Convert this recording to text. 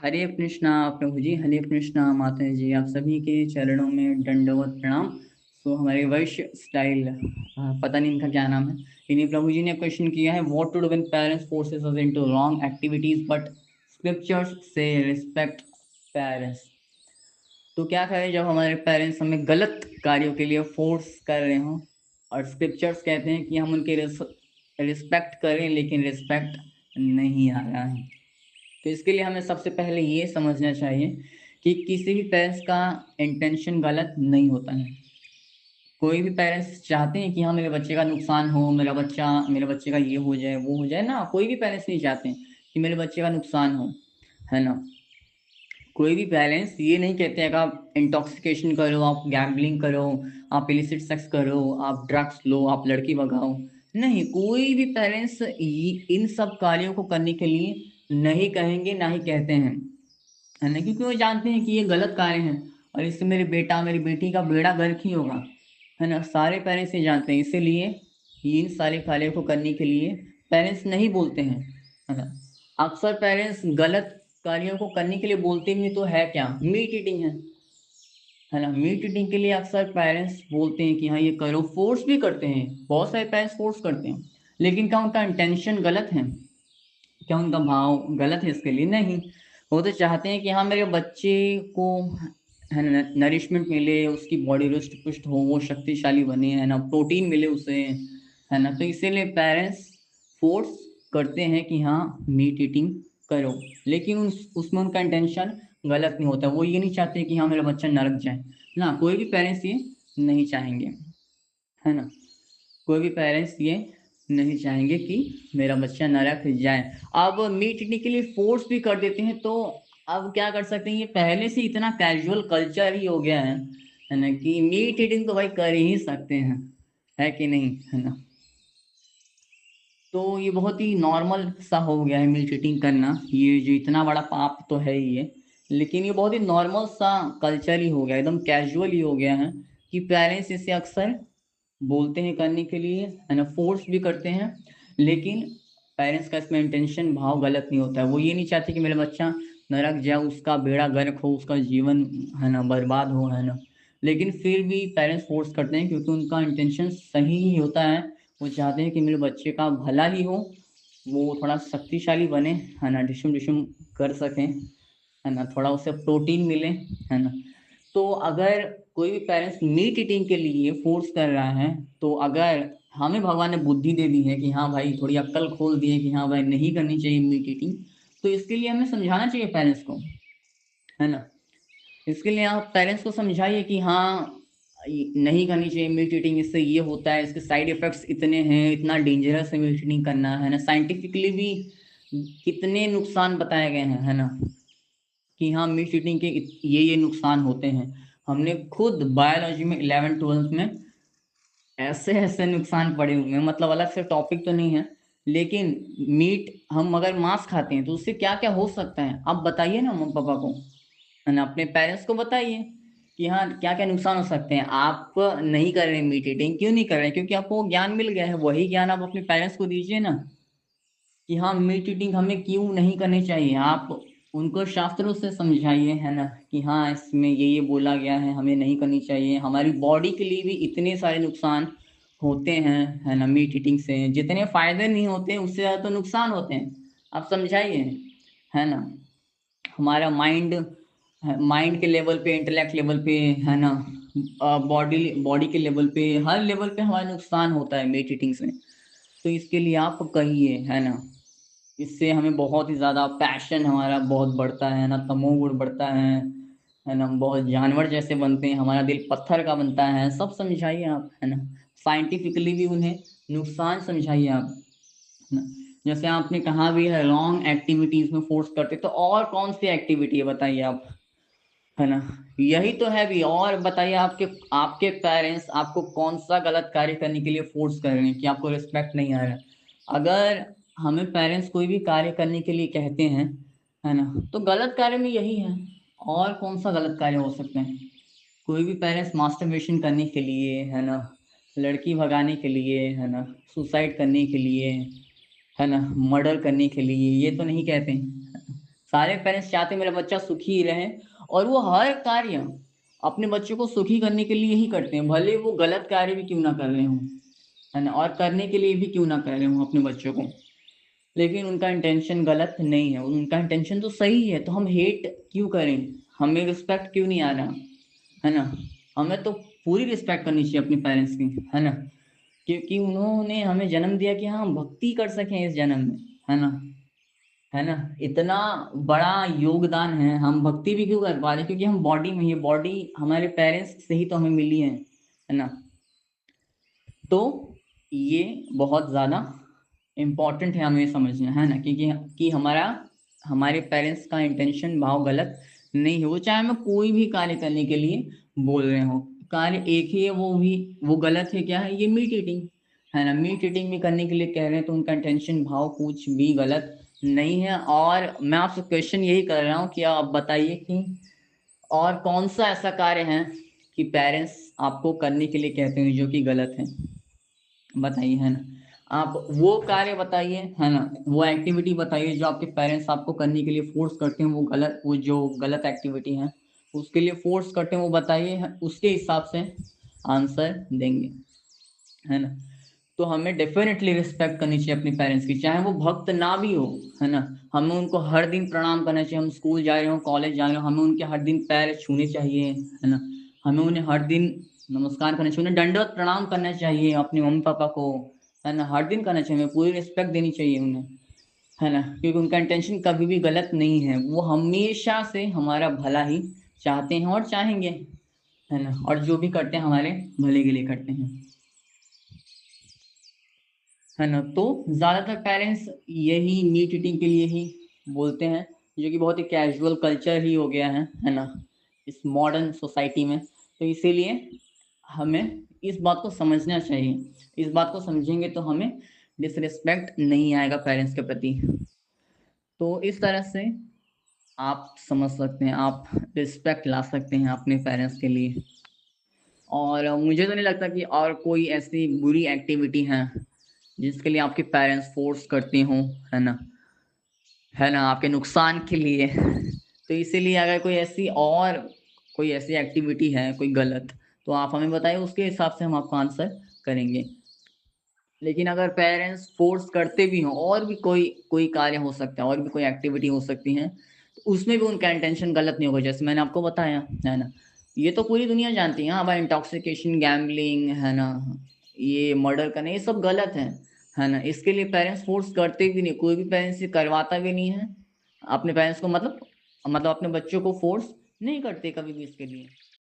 हरे कृष्णा प्रभु जी, हरे कृष्णा माता जी, आप सभी के चरणों में दंडवत प्रणाम। सो हमारे वैश्य स्टाइल, पता नहीं इनका क्या नाम है, इन्हीं प्रभु जी ने क्वेश्चन किया है, what to do when parents forces us into wrong activities but scriptures से रिस्पेक्ट पेरेंट्स। तो क्या करें जब हमारे पेरेंट्स हमें गलत कार्यों के लिए फोर्स कर रहे हो और स्क्रिप्चर्स कहते हैं कि हम उनके रिस्पेक्ट करें, लेकिन रिस्पेक्ट नहीं आ रहा है। तो इसके लिए हमें सबसे पहले ये समझना चाहिए कि किसी भी पेरेंट्स का इंटेंशन गलत नहीं होता है। कोई भी पेरेंट्स चाहते हैं कि हाँ मेरे बच्चे का नुकसान हो, मेरे बच्चे का ये हो जाए वो हो जाए ना, कोई भी पेरेंट्स नहीं चाहते हैं कि मेरे बच्चे का नुकसान हो, है ना। कोई भी पेरेंट्स ये नहीं कहते हैं कि आप इंटॉक्सिकेशन करो, आप गैम्बलिंग करो, आप इलिसिट सेक्स करो, आप ड्रग्स लो, आप लड़की भगाओ। नहीं, कोई भी पेरेंट्स इन सब कार्यों को करने के लिए नहीं कहेंगे, ना ही कहते हैं, है ना, क्योंकि वो जानते हैं कि ये गलत कार्य है और इससे मेरे बेटा मेरी बेटी का बेड़ा गर्क ही होगा, है ना। सारे पेरेंट्स ये जानते हैं, इसीलिए इन सारे कार्यों को करने के लिए पेरेंट्स नहीं बोलते हैं, है ना। अक्सर पेरेंट्स गलत कार्यों को करने के लिए बोलते भी तो है क्या, मीट ईटिंग है ना। मीट ईटिंग के लिए अक्सर पेरेंट्स बोलते हैं कि हाँ ये करो, फोर्स भी करते हैं, बहुत सारे पेरेंट्स फोर्स करते हैं, लेकिन क्या उनका इंटेंशन गलत है, क्या उनका भाव गलत है इसके लिए? नहीं। वो तो चाहते हैं कि हाँ मेरे बच्चे को, है ना, नरिशमेंट मिले, उसकी बॉडी रुष्ट पुष्ट हो, वो शक्तिशाली बने, है ना, प्रोटीन मिले उसे, है ना। तो इसीलिए पेरेंट्स फोर्स करते हैं कि हाँ मीट ईटिंग करो, लेकिन उसमें उनका इंटेंशन गलत नहीं होता। वो ये नहीं चाहते कि हाँ मेरा बच्चा नरक जाए ना, कोई भी पेरेंट्स ये नहीं चाहेंगे, है ना। कोई भी पेरेंट्स ये नहीं चाहेंगे कि मेरा बच्चा नरक जाए। अब मीट ईटिंग के लिए फोर्स भी कर देते हैं, तो अब क्या कर सकते हैं, ये पहले से इतना कैजुअल कल्चर ही हो गया है ना, कि मीट ईटिंग तो भाई कर ही सकते हैं, है कि नहीं, है ना। तो ये बहुत ही नॉर्मल सा हो गया है मीट ईटिंग करना, ये जो इतना बड़ा पाप तो है ही है, लेकिन ये बहुत ही नॉर्मल सा कल्चर ही हो गया, एकदम कैजुअल ही हो गया है कि पेरेंट्स इसे अक्सर बोलते हैं करने के लिए, है ना, फोर्स भी करते हैं, लेकिन पेरेंट्स का इसमें इंटेंशन भाव गलत नहीं होता है। वो ये नहीं चाहते कि मेरा बच्चा नरक जाए, उसका बेड़ा गर्क हो, उसका जीवन, है ना, बर्बाद हो, है ना, लेकिन फिर भी पेरेंट्स फोर्स करते हैं क्योंकि उनका इंटेंशन सही ही होता है। वो चाहते हैं कि मेरे बच्चे का भला ही हो, वो थोड़ा शक्तिशाली बने, है ना, डिशुम डिशुम कर सकें, है ना, थोड़ा उसे प्रोटीन मिले, है ना। तो अगर कोई भी पेरेंट्स मीट ईटिंग के लिए फोर्स कर रहा है, तो अगर हमें भगवान ने बुद्धि दे दी है कि हाँ भाई, थोड़ी अक्ल खोल दी है कि हाँ भाई नहीं करनी चाहिए मीट ईटिंग, तो इसके लिए हमें समझाना चाहिए पेरेंट्स को, है ना। इसके लिए आप पेरेंट्स को समझाइए कि हाँ नहीं करनी चाहिए मीट ईटिंग, इससे ये होता है, इसके साइड इफेक्ट्स इतने हैं, इतना डेंजरस है मीट ईटिंग करना, है ना। साइंटिफिकली भी कितने नुकसान बताए गए हैं, है ना, कि हाँ मीट ईटिंग के ये नुकसान होते हैं। हमने खुद बायोलॉजी में 11th 12th में ऐसे ऐसे नुकसान पड़े हुए हैं, मतलब अलग से टॉपिक तो नहीं है, लेकिन मीट हम अगर मांस खाते हैं तो उससे क्या क्या हो सकता है, आप बताइए ना मम्मी पापा को, है ना, अपने पेरेंट्स को बताइए कि हाँ क्या क्या नुकसान हो सकते हैं। आप नहीं कर रहे मीट ईटिंग, क्यों नहीं कर रहे? क्योंकि आपको ज्ञान मिल गया है, वही ज्ञान आप अपने पेरेंट्स को दीजिए ना, कि हाँ मीट ईटिंग हमें क्यों नहीं करनी चाहिए। आप उनको शास्त्रों से समझाइए, है ना, कि हाँ इसमें ये बोला गया है, हमें नहीं करनी चाहिए, हमारी बॉडी के लिए भी इतने सारे नुकसान होते हैं, है ना। मीट ईटिंग से जितने फायदे नहीं होते उससे ज्यादा तो नुकसान होते हैं, आप समझाइए, है ना। हमारा माइंड, माइंड के लेवल पे, इंटेलेक्ट लेवल पे, है ना, बॉडी बॉडी के लेवल पे, हर लेवल पे हमारा नुकसान होता है मीट ईटिंग से। तो इसके लिए आप कहिए, है ना, इससे हमें बहुत ही ज्यादा पैशन हमारा बहुत बढ़ता है ना, तमोगुण बढ़ता है ना, हम बहुत जानवर जैसे बनते हैं, हमारा दिल पत्थर का बनता है, सब समझाइए आप, है ना। साइंटिफिकली भी उन्हें नुकसान समझाइए आप, है ना। जैसे आपने कहा भी है लॉन्ग एक्टिविटीज में फोर्स करते, तो और कौन सी एक्टिविटी है बताइए आप, है ना। यही तो है भी, और बताइए आपके आपके पेरेंट्स आपको कौन सा गलत कार्य करने के लिए फोर्स कर रहे हैं कि आपको रिस्पेक्ट नहीं आ रहा है। अगर हमें पेरेंट्स कोई भी कार्य करने के लिए कहते हैं, है ना, तो गलत कार्य में यही है, और कौन सा गलत कार्य हो सकते हैं। कोई भी पेरेंट्स मास्टरबेशन करने के लिए, है ना, लड़की भगाने के लिए, है ना, सुसाइड करने के लिए, है ना, मर्डर करने के लिए ये तो नहीं कहते हैं। सारे पेरेंट्स चाहते हैं मेरा बच्चा सुखी ही रहे, और वो हर कार्य अपने बच्चों को सुखी करने के लिए ही करते हैं, भले वो गलत कार्य भी क्यों ना कर रहे हों, है ना, और करने के लिए भी क्यों ना कर रहे हों अपने बच्चों को, लेकिन उनका इंटेंशन गलत नहीं है, उनका इंटेंशन तो सही है। तो हम हेट क्यों करें, हमें रिस्पेक्ट क्यों नहीं आ रहा, है ना। हमें तो पूरी रिस्पेक्ट करनी चाहिए अपने पेरेंट्स की, है ना, क्योंकि उन्होंने हमें जन्म दिया कि हाँ हम भक्ति कर सकें इस जन्म में, है ना, है ना। इतना बड़ा योगदान है, हम भक्ति भी क्यों कर पा रहे हैं, क्योंकि हम बॉडी में, ये बॉडी हमारे पेरेंट्स से ही तो हमें मिली है ना। तो ये बहुत ज़्यादा इम्पॉर्टेंट है हमें समझना, है ना, क्योंकि कि हमारे पेरेंट्स का इंटेंशन भाव गलत नहीं है, वो चाहे हमें कोई भी कार्य करने के लिए बोल रहे हो, कार्य एक ही है, वो गलत है, क्या है, ये मीट ईटिंग, है ना, मीट ईटिंग भी करने के लिए कह रहे हैं, तो उनका इंटेंशन भाव कुछ भी गलत नहीं है। और मैं आपसे क्वेश्चन यही कर रहा हूँ कि आप बताइए कि और कौन सा ऐसा कार्य है कि पेरेंट्स आपको करने के लिए कहते हैं जो कि गलत है, बताइए, है ना। आप वो कार्य बताइए, है ना, वो एक्टिविटी बताइए जो आपके पेरेंट्स आपको करने के लिए फोर्स करते हैं, वो जो गलत एक्टिविटी है उसके लिए फोर्स करते हैं, वो बताइए, उसके हिसाब से आंसर देंगे, है ना। तो हमें डेफिनेटली रिस्पेक्ट करनी चाहिए अपने पेरेंट्स की, चाहे वो भक्त ना भी हो, है ना। हमें उनको हर दिन प्रणाम करना चाहिए, हम स्कूल जा रहे हो, कॉलेज जा रहे हो, हमें उनके हर दिन पैर छूने चाहिए, है ना। हमें उन्हें हर दिन नमस्कार करना चाहिए, उन्हें दंडवत प्रणाम करना चाहिए अपने मम्मी पापा को, है ना, हर दिन करना चाहिए, हमें पूरी रिस्पेक्ट देनी चाहिए उन्हें, है ना, क्योंकि उनका इंटेंशन कभी भी गलत नहीं है, वो हमेशा से हमारा भला ही चाहते हैं और चाहेंगे, है ना, और जो भी करते हैं हमारे भले के लिए करते हैं, है ना। तो ज्यादातर पेरेंट्स यही मीट ईटिंग के लिए ही बोलते हैं, जो कि बहुत ही कैजुअल कल्चर ही हो गया है ना, इस मॉडर्न सोसाइटी में। तो इसीलिए हमें इस बात को समझना चाहिए, इस बात को समझेंगे तो हमें डिसरिस्पेक्ट नहीं आएगा पेरेंट्स के प्रति। तो इस तरह से आप समझ सकते हैं, आप रिस्पेक्ट ला सकते हैं अपने पेरेंट्स के लिए। और मुझे तो नहीं लगता कि और कोई ऐसी बुरी एक्टिविटी है जिसके लिए आपके पेरेंट्स फोर्स करते हों, है ना, आपके नुकसान के लिए। तो इसीलिए अगर कोई ऐसी एक्टिविटी है कोई गलत, तो आप हमें बताइए, उसके हिसाब से हम आपको आंसर करेंगे। लेकिन अगर पेरेंट्स फोर्स करते भी हों, और भी कोई कोई कार्य हो सकता है, और भी कोई एक्टिविटी हो सकती है, तो उसमें भी उनका इंटेंशन गलत नहीं होगा, जैसे मैंने आपको बताया, है ना। ये तो पूरी दुनिया जानती है, हमारा इंटॉक्सिकेशन, गैम्बलिंग, है ना, ये मर्डर करना, ये सब गलत है ना। इसके लिए पेरेंट्स फोर्स करते भी नहीं, कोई भी पेरेंट्स ये करवाता भी नहीं है अपने पेरेंट्स को, मतलब अपने बच्चों को फोर्स नहीं करते कभी भी इसके लिए।